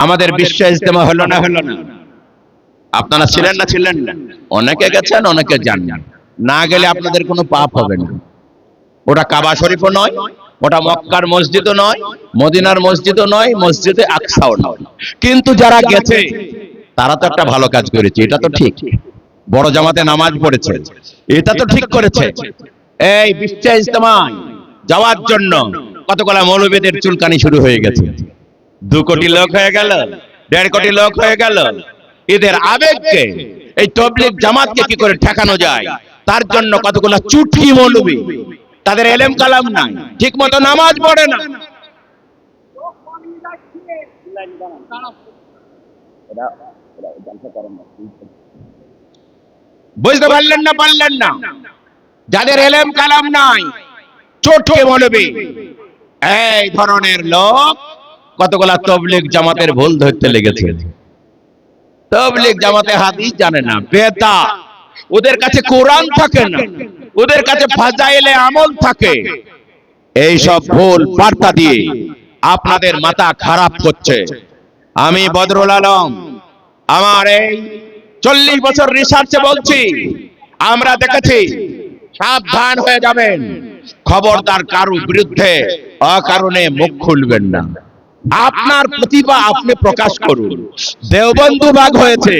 আমাদের বিশ্ব ইজতেমা হলো না? আপনারা ছিলেন না? অনেকে গেছেন, অনেকে যান না। গেলে আপনাদের কোনো পাপ হবে না। ওটা কাবা শরীফও নয়, ওটা মক্কার মসজিদও নয়, মদিনার মসজিদও নয়, মসজিদে আকসাও নয়। কিন্তু যারা গেছে তারা তো একটা ভালো কাজ করেছে, এটা তো ঠিক। বড় জামাতে নামাজ পড়েছে, এটা তো ঠিক করেছে। এই বিশ্ব ইজতেমায় যাওয়ার জন্য কতগুলা মৌলবীদের চুলকানি শুরু হয়ে গেছে। 2 কোটি লোক হয়ে গেল, 1.5 কোটি লোক হয়ে গেল। এদের আবেগকে, এই তবলিগ জামাতকে কি করে ঠেকানো যায় তার জন্য কতগুলা চুটকি মৌলবী, তাদের এলেম কালাম নাই, ঠিক মতো নামাজ পড়ে না। বুঝতে পারলেন না? যাদের এলেম কালাম নাই, চটকে মৌলবী, এই ধরনের লোক কতগুলা তবলিগ জামাতের ভুল ধরতে লেগেছে। তবলিগ জামাতে হাদিস জানে না, বেদাত, ওদের কাছে কোরআন থাকে না, ওদের কাছে ফাজাইলে আমল থাকে। এই সব ভুল বার্তা দিয়ে আপনাদের মাথা খারাপ করছে। আমি বদরুল আলম আমার এই 40 বছর রিসার্চে বলছি, আমরা দেখেছি। সাবধান হয়ে যাবেন, খবরদার কারো বিরুদ্ধে অকারণে মুখ খুলবেন না। আপনার প্রতিভা আপনি প্রকাশ করুন। দেওবন্দ ভাগ হয়েছে,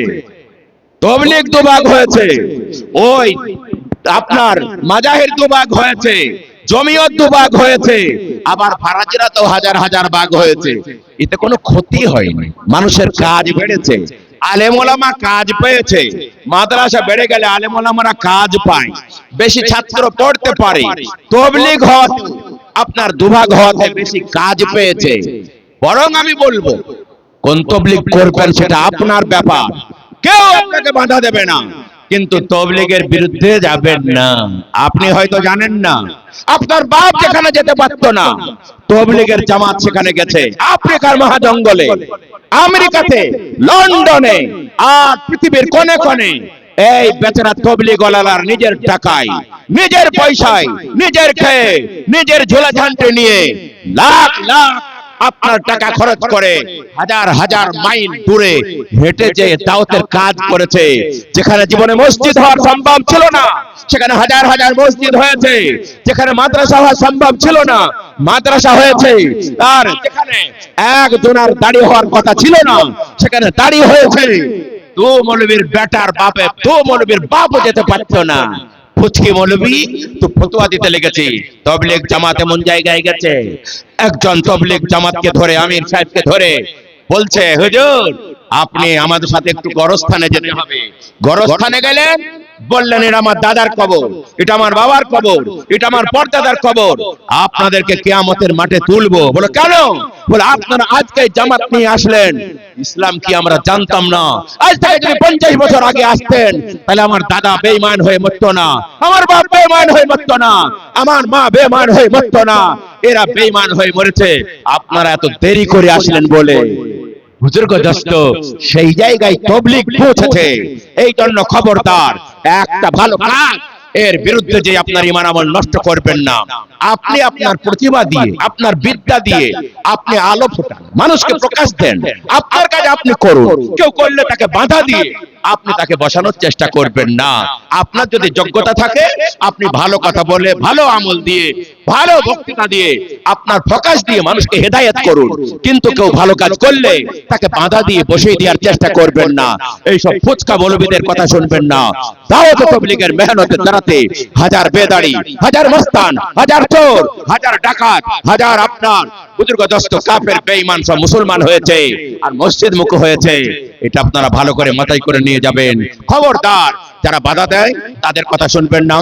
তবলিগ দুভাগ হয়েছে, ওই আপনার মাজাহির দুভাগ হয়েছে, জমিয়ত দুভাগ হয়েছে, আবার ফারাজিরা তো হাজার হাজার ভাগ হয়েছে। এতে কোনো ক্ষতি হয়নি, মানুষের কাজ বেড়েছে, আলেম ওলামা কাজ পেয়েছে। মাদ্রাসা বেড়ে গেলে আলেম ওলামারা কাজ পায়, বেশি ছাত্র পড়তে পারে। তবলিগ হওয়াতে, আপনার দুভাগ হওয়াতে বেশি কাজ পেয়েছে। বরং আমি বলবো, কোন তবলিগ করবেন সেটা আপনার ব্যাপার, কেউ আপনাকে বাধা দেবে না, কিন্তু তবলিগের বিরুদ্ধে যাবেন না। আপনি হয়তো জানেন না, আপনার বাপ যেখানে যেতে পারতো না, তবলিগের জামাত সেখানে গেছে। আফ্রিকার মহাজঙ্গলে, আমেরিকাতে, লন্ডনে, আর পৃথিবীর কোণে কোণে এই বেচারা তবলিগ ওয়ালার নিজের টাকায়, নিজের পয়সায়, নিজের খেয়ে, নিজের ঝোলা ঝান্টে নিয়ে লাখ লাখ আপনার টাকা খরচ করে হাজার হাজার মাইল দূরে হেঁটে যে দাওয়াতের কাজ করেছে। যেখানে জীবনে মসজিদ হওয়ার সম্ভব ছিল না, সেখানে হাজার হাজার মসজিদ হয়েছে। যেখানে মাদ্রাসা হওয়া সম্ভব ছিল না, মাদ্রাসা হয়েছে। আর যেখানে একজনের দাড়ি হওয়ার কথা ছিল না, সেখানে দাড়ি হয়েছে। তো মৌলবীর বেটার বাপে, তো মৌলবীর বাপও যেতে পারতো না। ফুচকি মৌলবী তো ফতোয়া দিতে লেগেছে। তবলিগ জামাত এমন জায়গায় গেছে, একজন তবলিগ জামাতকে ধরে, আমির সাহেবকে ধরে বলছে, হুজুর আপনি আমাদের সাথে একটু গোরস্থানে যেতে হবে। গোরস্থানে গেলেন, বললেন এটা আমার দাদার কবর, এটা আমার বাবার কবর, এটা আমার পরদাদার কবর, আপনাদেরকে কিয়ামতের মাঠে তুলবো। বলে কেন? বলে আপনারা আজকে জামাত নিয়ে আসলেন, ইসলাম কি আমরা জানতাম না? আজ থেকে যদি 50 বছর আগে আসতেন, তাহলে আমার দাদা বেঈমান হয়ে মরতো না, আমার বাপ বেঈমান হয়ে মরতো না, আমার মা বেঈমান হয়ে মরতো না। এরা বেঈমান হয়ে মরেছে, আপনারা এত দেরি করে আসলেন বলে। বুজুর্গ দোস্ত, সেই জায়গায় তবলিগ পৌঁছেছে। এই জন্য খবরদার, একটা ভালো কাজ এর বিরুদ্ধে যে আপনার ঈমান আমল নষ্ট করবেন না। আপনি আপনার প্রতিভা দিয়ে, আপনার বিদ্যা দিয়ে আপনি আলো ফোটান, মানুষকে প্রকাশ দেন। আপনার কাজ আপনি করুন, কেউ করলে তাকে বাধা দিয়ে আপনি তাকে বসানোর চেষ্টা করবেন না। আপনার যদি যোগ্যতা থাকে, আপনি ভালো কথা বলে, ভালো আমল দিয়ে, ভালো বক্তৃতা দিয়ে, আপনার প্রকাশ দিয়ে মানুষকে হেদায়েত করুন। কিন্তু কেউ ভালো কাজ করলে তাকে বাধা দিয়ে বসিয়ে দেওয়ার চেষ্টা করবেন না। এইসব ফুচকা মৌলবীদের কথা শুনবেন না। দাওয়াত তবলিগের মেহনতের দ্বারাতে হাজার বেদাড়ি, হাজার মস্তান, হাজার চোর, হাজার ডাকাত, হাজার আপনার বুজুর্গ দোস্ত কাফের বেঈমান সব মুসলমান হয়েছে আর মসজিদ মুখ হয়েছে। এটা আপনারা ভালো করে মাথায় করে নিয়ে যাবেন। খবরদার, যারা বাধা দেয় তাদের কথা শুনবেন না।